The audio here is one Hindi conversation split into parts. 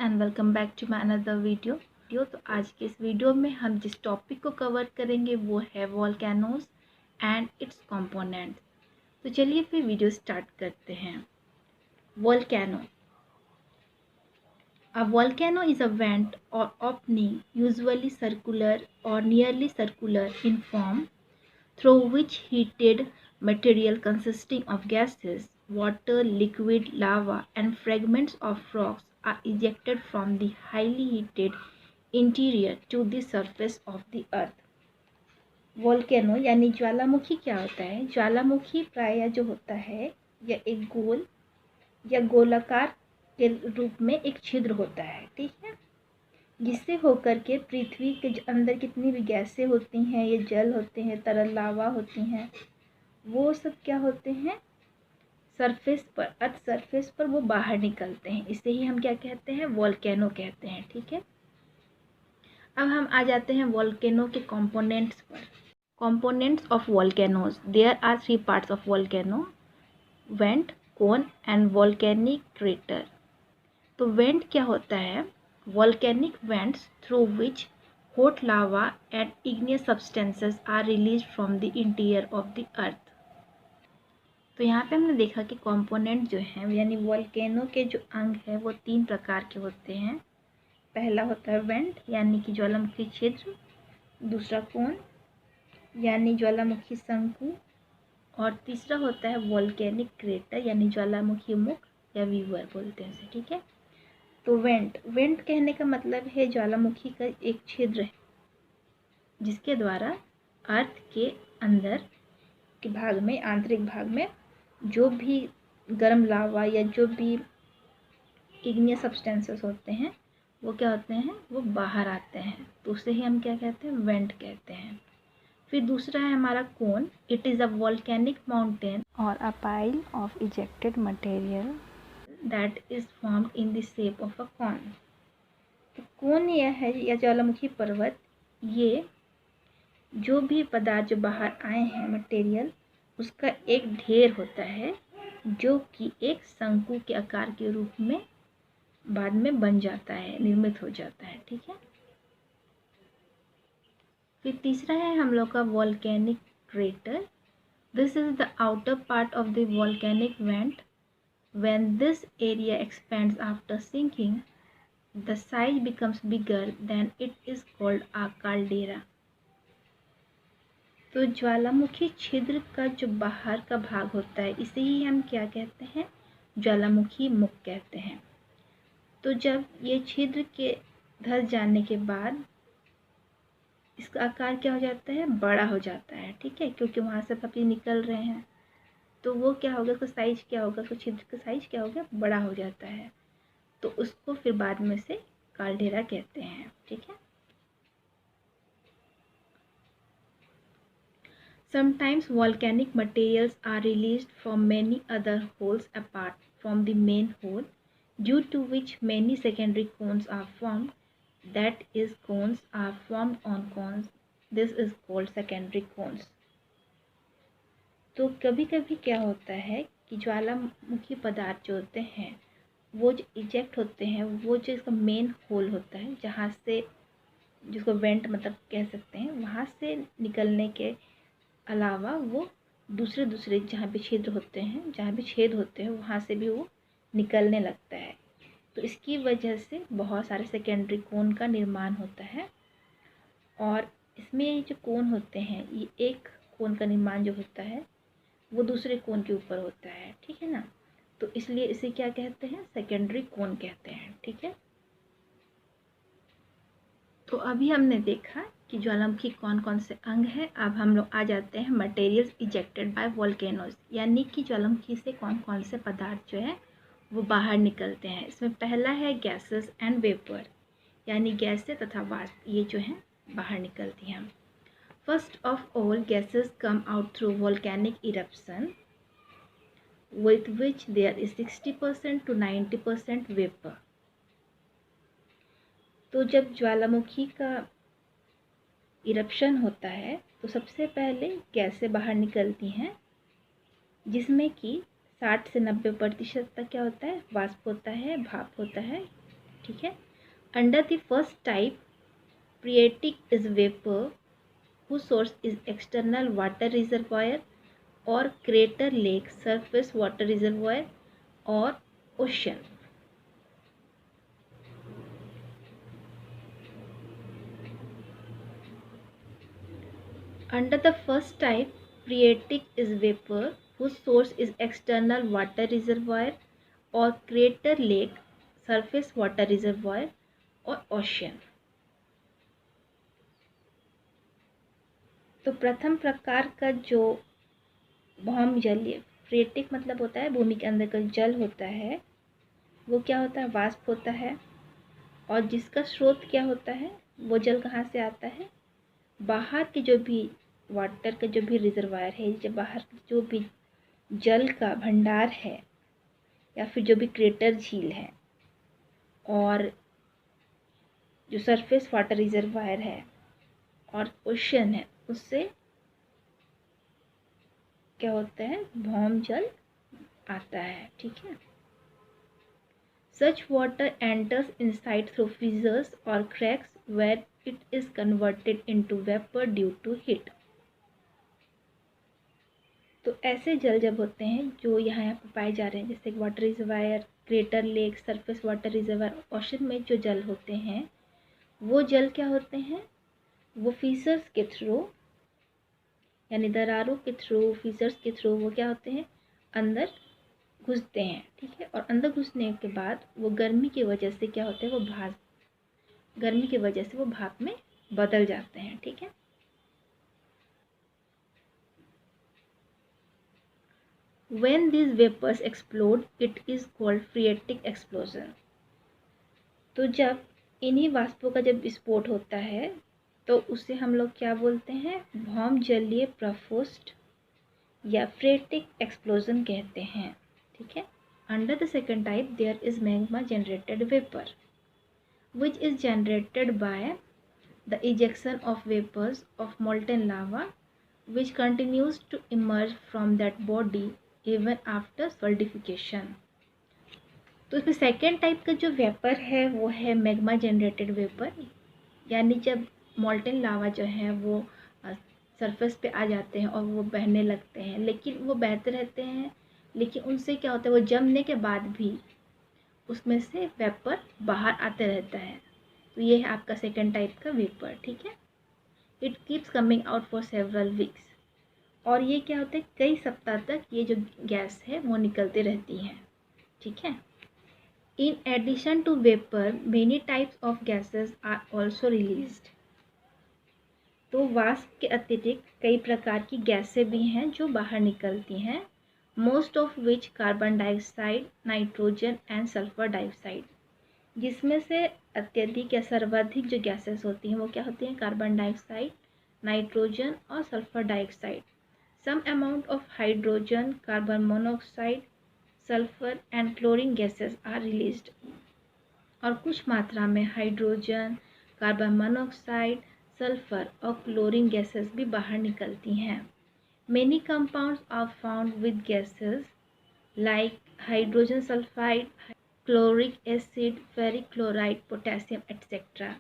And welcome back to my another video. तो आज के इस वीडियो में हम जिस टॉपिक को कवर करेंगे वो है वोल्केनोज एंड इट्स कंपोनेंट्स। तो चलिए फिर वीडियो स्टार्ट करते हैं। Volcano. A volcano is a vent or opening, usually circular or nearly circular in form, through which heated material consisting of gases, water, liquid, lava, and fragments of rocks are ejected from the highly heated interior to the surface of the earth. Volcano यानी ज्वालामुखी क्या होता है? ज्वालामुखी प्रायः जो होता है यह एक गोल या गोलाकार के रूप में एक छिद्र होता है, ठीक है, जिससे होकर के पृथ्वी के अंदर कितनी भी गैसें होती हैं, ये जल होते हैं, तरल लावा होती हैं, वो सब क्या होते हैं, सरफेस पर, अर्थ सरफेस पर वो बाहर निकलते हैं। इसे ही हम क्या कहते हैं? वोल्केनो कहते हैं, ठीक है। अब हम आ जाते हैं वोल्केनो के कंपोनेंट्स पर। Components of volcanoes. There are 3 parts of volcano: vent, cone and volcanic crater. तो वेंट क्या होता है? Volcanic vents through which hot lava and igneous substances are released from the interior of the earth। तो यहाँ पे हमने देखा कि कंपोनेंट जो हैं यानी वोल्केनो के जो अंग हैं वो 3 प्रकार के होते हैं। पहला होता है वेंट यानी कि ज्वालामुखी छिद्र, दूसरा कोन यानी ज्वालामुखी शंकु, और तीसरा होता है वोल्केनिक क्रेटर यानी ज्वालामुखी मुख या वीवर बोलते हैं इसे, ठीक है। तो वेंट कहने का मतलब है ज्वालामुखी का एक छिद्र है जिसके द्वारा अर्थ के अंदर के भाग में, आंतरिक भाग में जो भी गर्म लावा या जो भी इग्नियस सब्सटेंसेस होते हैं वो क्या होते हैं, वो बाहर आते हैं। तो उसे ही हम क्या कहते हैं? वेंट कहते हैं। फिर दूसरा है हमारा cone. It is a volcanic mountain or a pile of ejected material that is formed in the shape of a cone. तो कोन यह है या ज्वालामुखी पर्वत, ये जो भी पदार्थ जो बाहर आए हैं मटेरियल, उसका एक ढेर होता है जो कि एक शंकु के आकार के रूप में बाद में बन जाता है, निर्मित हो जाता है, ठीक है। फिर तीसरा है हम लोग का volcanic crater. This is the outer part of the volcanic went. When this area expands after sinking, the size becomes bigger than it is called a caldera। तो ज्वालामुखी छिद्र का जो बाहर का भाग होता है इसे ही हम क्या कहते हैं? ज्वालामुखी मुख कहते हैं। तो जब ये छिद्र के धस जाने के बाद इसका आकार क्या हो जाता है? बड़ा हो जाता है, ठीक है, क्योंकि वहाँ से पपी निकल रहे हैं। तो वो क्या होगा, उसका साइज क्या होगा, उसका छिद्र का साइज क्या होगा? बड़ा हो जाता है। तो उसको फिर बाद में से काल्डेरा कहते हैं, ठीक है। Sometimes volcanic materials are released from many other holes apart from the main hole, due to which many secondary cones are formed. That is, cones are formed on cones. This is called secondary cones। तो कभी कभी क्या होता है कि ज्वालामुखी पदार्थ जो होते हैं वो जो इजेक्ट होते हैं, वो जो इसका मेन होल होता है जहाँ से, जिसको वेंट मतलब कह सकते हैं, वहाँ से निकलने के अलावा वो दूसरे जहाँ पे छिद्र होते हैं, जहाँ भी छेद होते हैं, वहाँ से भी वो निकलने लगता है। तो इसकी वजह से बहुत सारे सेकेंडरी कोन का निर्माण होता है। और इसमें जो कोन होते हैं, ये एक कोन का निर्माण जो होता है वो दूसरे कोन के ऊपर होता है, ठीक है ना। तो इसलिए इसे क्या कहते हैं? सेकेंडरी कोन कहते हैं, ठीक है। तो अभी हमने देखा कि ज्वालामुखी कौन कौन से अंग हैं। अब हम लोग आ जाते हैं मटेरियल्स इजेक्टेड बाय वोल्केनोज, यानी कि ज्वालामुखी से कौन कौन से पदार्थ जो है वो बाहर निकलते हैं। इसमें पहला है गैसेस एंड वेपर, यानी गैसें तथा वाष्प, ये जो हैं बाहर निकलती हैं। First of all, gases come out through volcanic eruption, with which there is 60% to 90% vapor। तो जब ज्वालामुखी का इरप्शन होता है तो सबसे पहले गैसें बाहर निकलती हैं, जिसमें कि 60 से 90% तक क्या होता है? वाष्प होता है, भाप होता है, ठीक है। Under the first type phreatic is vapour whose source is external water reservoir or crater lake surface water reservoir or ocean. Under the first type, phreatic is vapor whose source is external water reservoir or crater lake, surface water reservoir और ocean. तो प्रथम प्रकार का जो भौम जलीय, phreatic मतलब होता है भूमि के अंदर का जल होता है, वो क्या होता है, वाष्प होता है, और जिसका स्रोत क्या होता है, वो जल कहाँ से आता है, बाहर के जो भी वाटर का जो भी रिजर्वायर है, जब बाहर जो भी जल का भंडार है या फिर जो भी क्रेटर झील है और जो सरफेस वाटर रिजर्वायर है और ओशन है, उससे क्या होता है, भौम जल आता है। ठीक है। Such water enters inside through fissures or cracks where it is converted into vapor due to heat. तो ऐसे जल जब होते हैं जो यहाँ पर पाए जा रहे हैं, जैसे water reservoir, crater lake, surface water reservoir, ocean में जो जल होते हैं, वो जल क्या होते हैं, वो फीसर्स के थ्रू यानी दरारों के थ्रू, फीसर्स के थ्रू वो क्या होते हैं, अंदर घुसते हैं। ठीक है। और अंदर घुसने के बाद वो गर्मी की वजह से क्या होते हैं, वो गर्मी की वजह से वो भाप में बदल जाते हैं। ठीक है। When these vapors explode, it is called phreatic explosion. तो जब इन्हीं वाष्पों का जब विस्फोट होता है तो उसे हम लोग क्या बोलते हैं, भौम जलीय प्रकोष्ठ या phreatic explosion कहते हैं। ठीक है। Under the second type there is magma generated vapor which is generated by the ejection of vapors of molten lava which continues to emerge from that body even after solidification. तो इसमें सेकेंड टाइप का जो वेपर है वो है मैग्मा जनरेटेड वेपर, यानी जब मॉल्टेन लावा जो है वो सरफेस पे आ जाते हैं और वो बहने लगते हैं, लेकिन वो बहते रहते हैं, लेकिन उनसे क्या होता है, वो जमने के बाद भी उसमें से वेपर बाहर आते रहता है। तो ये है आपका सेकेंड टाइप का वेपर। ठीक है। It keeps coming out for several weeks, और ये क्या होता है, कई सप्ताह तक ये जो गैस है वो निकलती रहती है। ठीक है। In addition to vapor, many types of gases are also released. तो वाष्प के अतिरिक्त कई प्रकार की गैसें भी हैं जो बाहर निकलती हैं। Most of which carbon dioxide, nitrogen and sulphur dioxide, जिसमें से अत्यधिक या सर्वाधिक जो गैसेस होती हैं वो क्या होती हैं, कार्बन डाइऑक्साइड, नाइट्रोजन और sulphur dioxide. Some amount of hydrogen, carbon monoxide, sulphur and chlorine gases are released, और कुछ मात्रा में हाइड्रोजन, कार्बन मोनोऑक्साइड, सल्फर और क्लोरीन गैसेस भी बाहर निकलती हैं। Many compounds are found with gases like hydrogen sulphide, chloric acid, ferric chloride, potassium etcetera.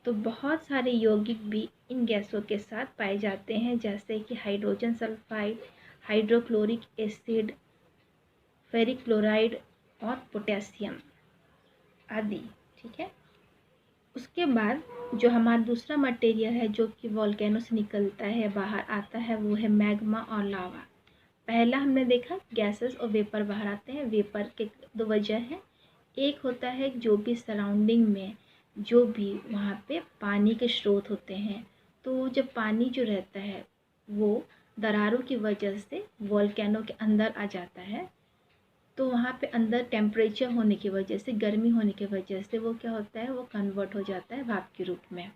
तो बहुत सारे यौगिक भी इन गैसों के साथ पाए जाते हैं, जैसे कि hydrogen sulphide, hydrochloric acid, ferric chloride और पोटेशियम आदि। ठीक है। उसके बाद जो हमारा दूसरा मटेरियल है जो कि वॉल्केनो से निकलता है, बाहर आता है, वो है मैग्मा और लावा। पहला हमने देखा गैसेस और वेपर बाहर आते हैं। वेपर के दो वजह है, एक होता है जो भी सराउंडिंग में जो भी वहाँ पे पानी के स्रोत होते हैं, तो जब पानी जो रहता है वो दरारों की वजह से वॉल्केनो के अंदर आ जाता है, तो वहाँ पे अंदर टेम्परेचर होने की वजह से, गर्मी होने की वजह से वो क्या होता है, वो कन्वर्ट हो जाता है भाप के रूप में।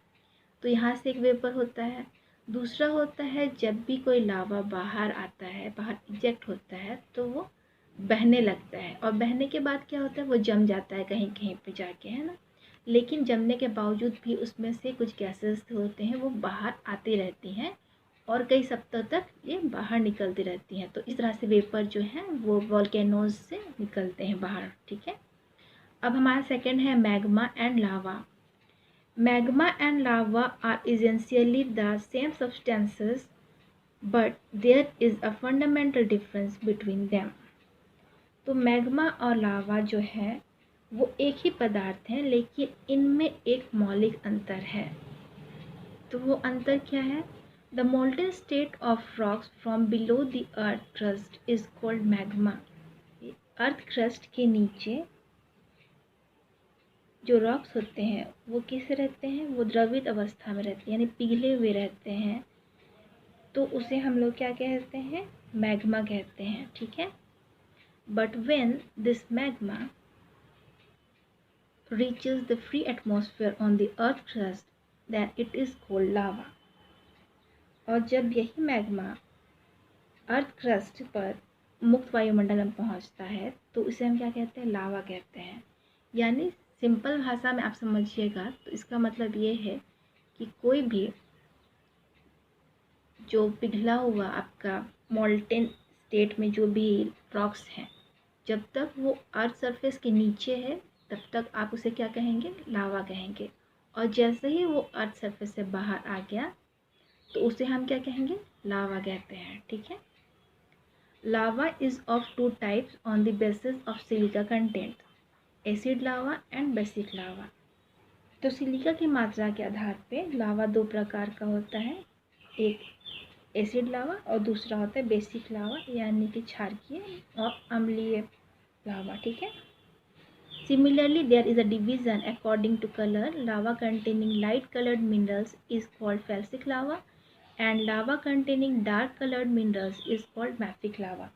तो यहाँ से एक वेपर होता है। दूसरा होता है जब भी कोई लावा बाहर आता है, बाहर इजेक्ट होता है, तो वो बहने लगता है, और बहने के बाद क्या होता है, वो जम जाता है कहीं कहीं पे जाके, है ना। लेकिन जमने के बावजूद भी उसमें से कुछ गैसेस होते हैं वो बाहर आती रहती हैं और कई सप्ताह तक ये बाहर निकलती रहती हैं। तो इस तरह से वेपर जो है वो वॉल्केनोज से निकलते हैं बाहर। ठीक है। अब हमारा सेकंड है magma and lava. Magma and lava are essentially the same substances but there is a fundamental difference between them. तो मैग्मा और लावा जो है वो एक ही पदार्थ हैं, लेकिन इनमें एक मौलिक अंतर है। तो वो अंतर क्या है? The molten state of rocks from below the earth crust is called magma. Earth crust के नीचे जो रॉक्स होते हैं वो कैसे रहते हैं? वो द्रवित अवस्था में रहते हैं, यानी पिघले हुए रहते हैं। तो उसे हम लोग क्या कहते हैं? मैग्मा कहते हैं, ठीक है। But when this magma reaches the free atmosphere on the earth crust, then it is called lava। और जब यही मैग्मा अर्थ क्रस्ट पर मुक्त वायुमंडल में पहुंचता है तो इसे हम क्या कहते हैं? लावा कहते हैं। यानी सिंपल भाषा में आप समझिएगा तो इसका मतलब ये है कि कोई भी जो पिघला हुआ आपका मोल्टेन स्टेट में जो भी रॉक्स हैं, जब तक वो अर्थ सरफेस के नीचे है तब तक आप उसे क्या कहेंगे? लावा कहेंगे। और जैसे ही वो अर्थ सरफेस से बाहर आ गया तो उसे हम क्या कहेंगे? लावा कहते हैं, ठीक है। Lava is of two types on the basis of silica content, acid lava and basic lava. तो सिलिका की मात्रा के आधार पे लावा दो प्रकार का होता है, एक एसिड लावा और दूसरा होता है बेसिक लावा, यानी कि क्षारकीय और अम्लीय लावा, ठीक है। Similarly, there is a division according to color. Lava containing light colored minerals is called felsic lava and lava containing dark colored minerals is called mafic lava।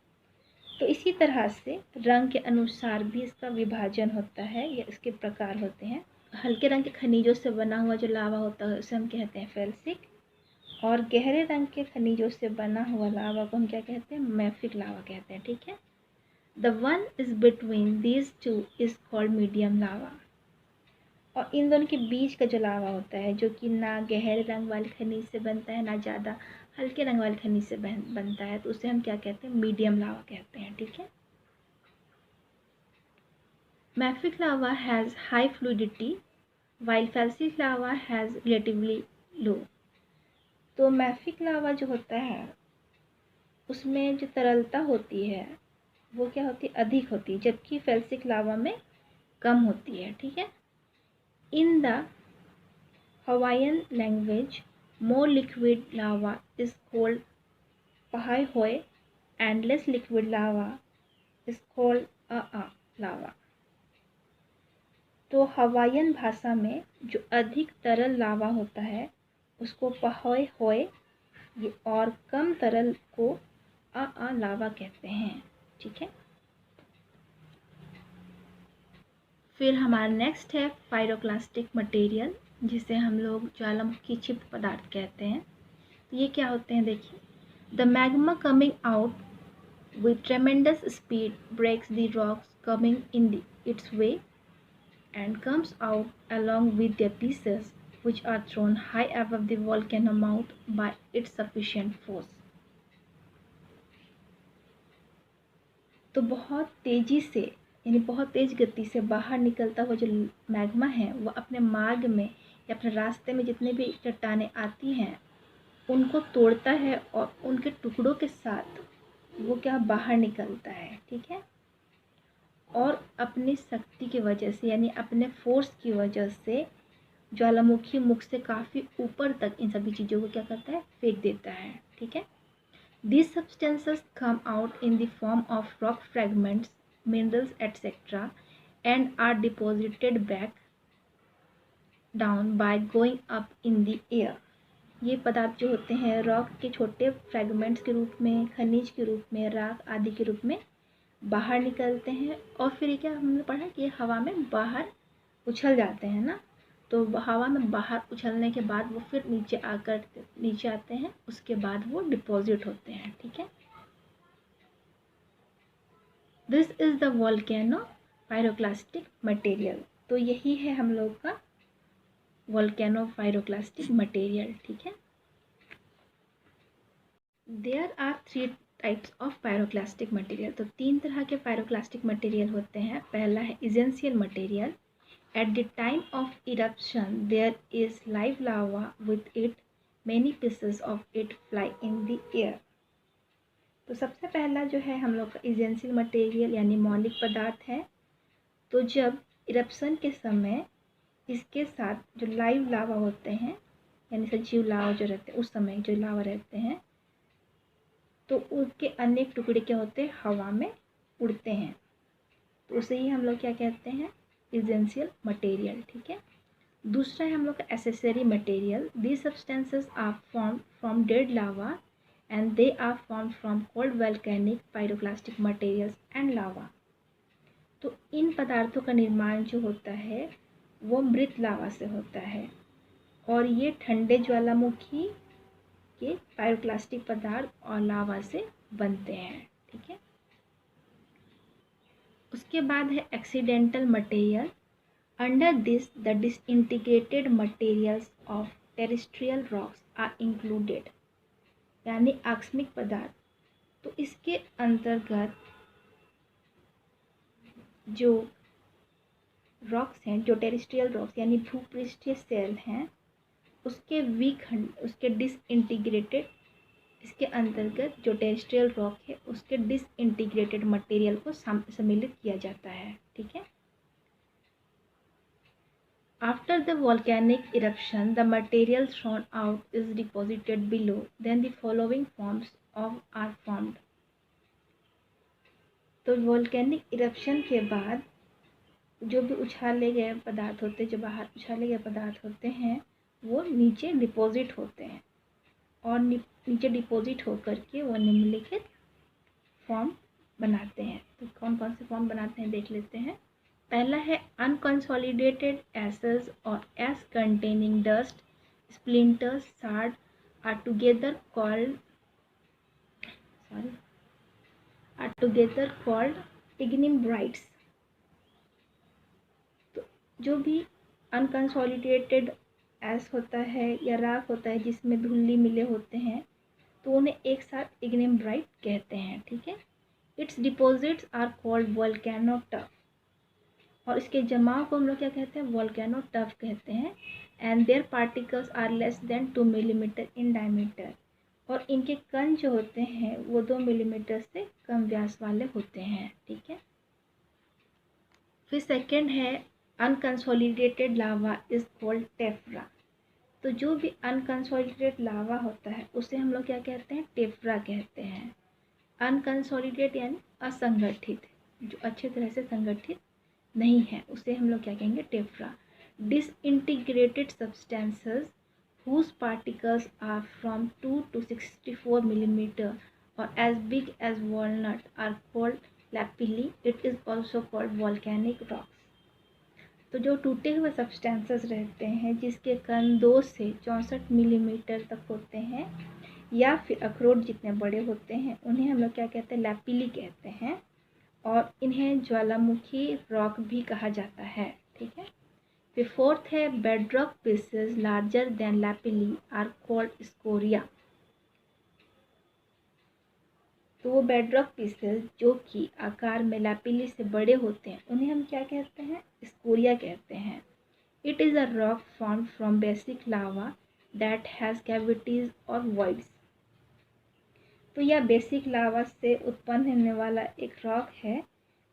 तो इसी तरह से रंग के अनुसार भी इसका विभाजन होता है या इसके प्रकार होते हैं। हल्के रंग के खनिजों से बना हुआ जो लावा होता है उसे हम कहते हैं फेल्सिक, और गहरे रंग के खनिजों से बना हुआ लावा को हम क्या कहते हैं? मैफिक लावा कहते हैं, ठीक है। The one is between these two is called medium lava। और इन दोनों के बीच का जो लावा होता है जो कि ना गहरे रंग वाले खनिज से बनता है ना ज़्यादा हल्के रंग वाले खनिज से बनता है, तो उसे हम क्या कहते हैं? मीडियम लावा कहते हैं, ठीक है। Mafic lava has high fluidity while felsic lava has relatively low। तो मैफिक लावा जो होता है उसमें जो तरलता होती है वो क्या होती है? अधिक होती है, जबकि फेल्सिक लावा में कम होती है, ठीक है। In the Hawaiian language more liquid lava is called pahoehoe and less liquid lava is called lava. तो हवाईयन भाषा में जो अधिक तरल लावा होता है उसको पहाई होए और कम तरल को लावा कहते हैं, ठीक है। फिर हमारा नेक्स्ट है पायरोक्लास्टिक मटेरियल, जिसे हम लोग ज्वालामुखी क्षिप्त पदार्थ कहते हैं। तो ये क्या होते हैं? देखिए, the magma coming out with tremendous speed breaks the rocks coming in its way and comes out along with the pieces which are thrown high above the volcano mouth by its sufficient force। तो बहुत तेज़ी से यानी बहुत तेज़ गति से बाहर निकलता हुआ जो मैग्मा है वो अपने मार्ग में या अपने रास्ते में जितने भी चट्टानें आती हैं उनको तोड़ता है और उनके टुकड़ों के साथ वो क्या बाहर निकलता है, ठीक है। और अपनी शक्ति की वजह से यानी अपने फोर्स की वजह से ज्वालामुखी मुख से काफ़ी ऊपर तक इन सभी चीज़ों को क्या करता है? फेंक देता है, ठीक है। These substances come out in the form of rock fragments, minerals, etc. and are deposited back down by going up in the air। ये पदार्थ जो होते हैं रॉक के छोटे फ्रैगमेंट्स के रूप में, खनिज के रूप में, राख आदि के रूप में बाहर निकलते हैं और फिर क्या हमने पढ़ा कि हवा में बाहर उछल जाते हैं ना। तो हवा में बाहर उछलने के बाद वो फिर नीचे आते हैं, उसके बाद वो डिपॉजिट होते हैं, ठीक है। This is the volcano pyroclastic material. तो यही है हम लोग का वोल्केनो पायरोक्लास्टिक मटेरियल, ठीक है। There are types of pyroclastic material. तो 3 तरह के पायरोक्लास्टिक मटेरियल होते हैं। पहला है essential material. At the time of eruption there is live lava with it, many pieces of it fly in the air. तो सबसे पहला जो है हम लोग का एसेंशियल मटेरियल यानी मौलिक पदार्थ है। तो जब इरप्शन के समय इसके साथ जो लाइव लावा होते हैं यानी सजीव लावा जो रहते हैं, उस समय जो लावा रहते हैं, तो उसके अनेक टुकड़े क्या होते हैं, हवा में उड़ते हैं। तो उसे ही हम लोग क्या कहते हैं, एसेंशियल मटेरियल। ठीक है। दूसरा है हम लोग का accessory material. These substances are formed from dead lava and they are formed from cold volcanic pyroclastic materials and lava. तो इन पदार्थों का निर्माण जो होता है वो मृत लावा से होता है और ये ठंडे ज्वालामुखी के पायरोक्लास्टिक पदार्थ और लावा से बनते हैं। ठीक है। उसके बाद है accidental material. Under this the disintegrated materials of terrestrial rocks are included, यानी आकस्मिक पदार्थ। तो इसके अंतर्गत जो रॉक्स हैं, जो टेरेस्ट्रियल रॉक्स यानी भूपृष्ठीय सेल हैं, उसके विखंड, उसके डिसइंटीग्रेटेड, इसके अंतर्गत जो टेरेस्ट्रियल रॉक है उसके डिसइंटीग्रेटेड मटेरियल को सम्मिलित किया जाता है। ठीक है। After the volcanic eruption the material thrown out is deposited below, then the following forms of are formed. तो वोल्केनिक इरप्शन के बाद जो भी उछाले गए पदार्थ होते हैं, जो बाहर उछाले गए पदार्थ होते हैं, वो नीचे डिपॉजिट होते हैं और नीचे डिपॉजिट होकर के वो निम्नलिखित फॉर्म बनाते हैं। तो कौन कौन से फॉर्म बनाते हैं देख लेते हैं। पहला है अनकंसोलिडेटेड एसेस और ash containing dust splinters shard are together called ignimbrites. तो जो भी अनकंसोलिडेटेड एस होता है या राख होता है जिसमें धुल्ली मिले होते हैं, तो उन्हें एक साथ इग्निम्ब्राइट कहते हैं। ठीक है। Its deposits are called volcano tuff, और इसके जमाव को हम लोग क्या कहते हैं, वोल्केनो टफ कहते हैं। And their particles are less than 2 millimetre in diameter, और इनके कण जो होते हैं वो 2 मिलीमीटर से कम व्यास वाले होते हैं। ठीक है। फिर सेकेंड है unconsolidated lava is called tephra. तो जो भी अनकंसोलिडेटेड लावा होता है उसे हम लोग क्या कहते हैं, टेफ्रा कहते हैं। अनकंसोलिडेट यानी असंगठित, जो अच्छे तरह से संगठित नहीं है, उसे हम लोग क्या कहेंगे, tephra. Disintegrated substances whose particles are from 2 to 64 millimeter or as big as walnut are called lapilli. It is also called volcanic rocks. तो जो टूटे हुए सब्सटेंसेस रहते हैं जिसके कण 2 से 64 मिलीमीटर तक होते हैं या फिर अखरोट जितने बड़े होते हैं, उन्हें हम लोग क्या कहते हैं, लैपिली कहते हैं, और इन्हें ज्वालामुखी रॉक भी कहा जाता है। ठीक है। फिर फोर्थ है bedrock pieces larger than lapilli are called scoria. तो वो बेडरॉक पीसेस जो कि आकार में लैपिली से बड़े होते हैं उन्हें हम क्या कहते हैं, स्कोरिया कहते हैं। It is a rock formed from basic lava that has cavities और वॉइड्स। तो यह बेसिक लावा से उत्पन्न होने वाला एक रॉक है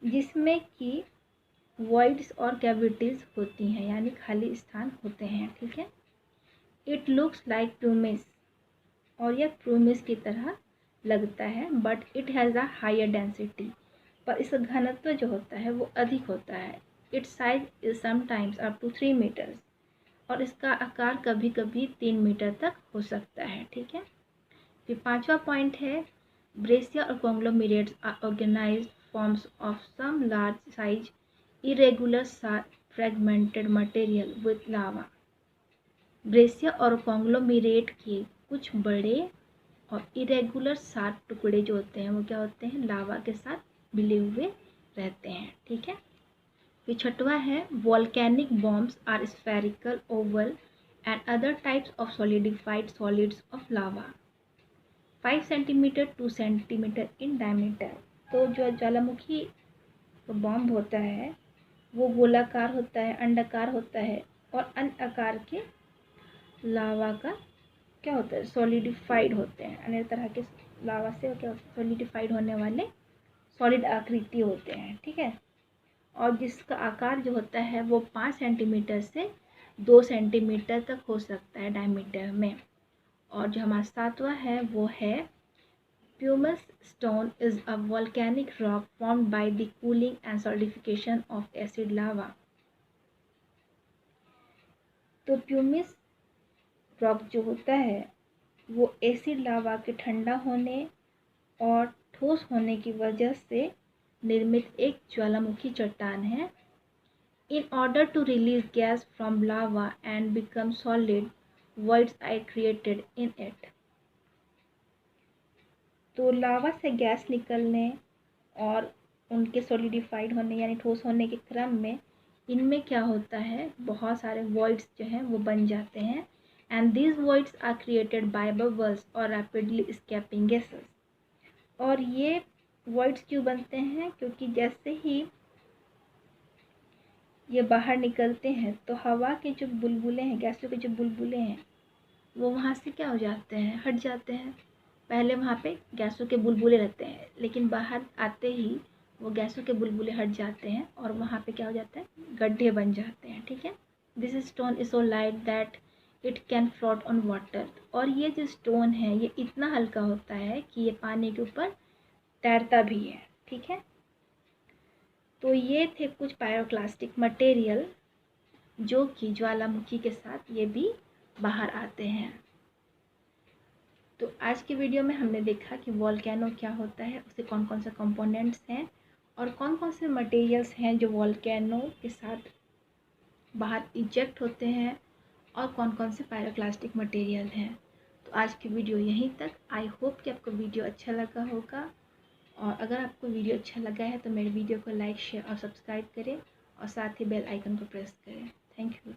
जिसमें कि वॉइड्स और कैविटीज़ होती हैं, यानी खाली स्थान होते हैं। ठीक है। इट लुक्स लाइक प्रूमिस, और यह प्रूमिस की तरह लगता है, but it has a higher density, पर इसका घनत्व जो होता है वो अधिक होता है। Its size is sometimes up to 3 metres, और इसका आकार कभी कभी 3 मीटर तक हो सकता है। ठीक है। फिर पांचवा पॉइंट है ब्रेसिया और conglomerates are organized forms of some large size irregular fragmented material with lava। Breccia और कॉन्ग्लोमेरेट के कुछ बड़े और इरेगुलर शार्प टुकड़े जो होते हैं वो क्या होते हैं, लावा के साथ मिले हुए रहते हैं। ठीक है। फिर छठवा है volcanic bombs are spherical, oval and other types of solidified solids of lava. 5 centimetre 2 centimetre in diameter. तो जो ज्वालामुखी बॉम्ब होता है वो गोलाकार होता है, अंडाकार होता है, और अन्य आकार के लावा का क्या होता है, सॉलिडिफाइड होते हैं। अन्य तरह के लावा से क्या सॉलिडिफाइड होने वाले सॉलिड आकृति होते हैं, ठीक है। और जिसका आकार जो होता है वो 5 सेंटीमीटर से 2 सेंटीमीटर तक हो सकता है डायमीटर में। और जो हमारा सातवां है वो है pumice stone is a volcanic rock formed by the cooling and solidification of acid lava। तो pumice रॉक जो होता है वो एसिड लावा के ठंडा होने और ठोस होने की वजह से निर्मित एक ज्वालामुखी चट्टान है। In order to release gas from lava and become solid, voids are created in it। तो लावा से गैस निकलने और उनके सॉलिडिफाइड होने यानी ठोस होने के क्रम में इनमें क्या होता है, बहुत सारे वॉइड्स जो हैं वो बन जाते हैं। And these voids are created by bubbles और रैपिडली एस्केपिंग गैसेस। और ये वॉइड्स क्यों बनते हैं, क्योंकि जैसे ही ये बाहर निकलते हैं तो हवा के जो बुलबुले हैं, गैसों के जो बुलबुले हैं वो वहाँ से क्या हो जाते हैं, हट जाते हैं। पहले वहाँ पे गैसों के बुलबुले रहते हैं, लेकिन बाहर आते ही वो गैसों के बुलबुले हट जाते हैं और वहाँ पे क्या हो जाता है, गड्ढे बन जाते हैं, ठीक है। This stone is so light that it can float on water. और ये जो स्टोन है ये इतना हल्का होता है कि ये पानी के ऊपर तैरता भी है, ठीक है। तो ये थे कुछ पायरोक्लास्टिक मटेरियल जो कि ज्वालामुखी के साथ ये भी बाहर आते हैं। तो आज की वीडियो में हमने देखा कि वॉल्केनो क्या होता है, उसके कौन कौन से कंपोनेंट्स हैं और कौन कौन से मटेरियल्स हैं जो वॉल्केनो के साथ बाहर इजेक्ट होते हैं और कौन कौन से पायरोक्लास्टिक मटेरियल हैं। तो आज की वीडियो यहीं तक। आई होप कि आपको वीडियो अच्छा लगा होगा, और अगर आपको वीडियो अच्छा लगा है तो मेरे वीडियो को लाइक शेयर और सब्सक्राइब करें और साथ ही बेल आइकन को प्रेस करें। Thank you.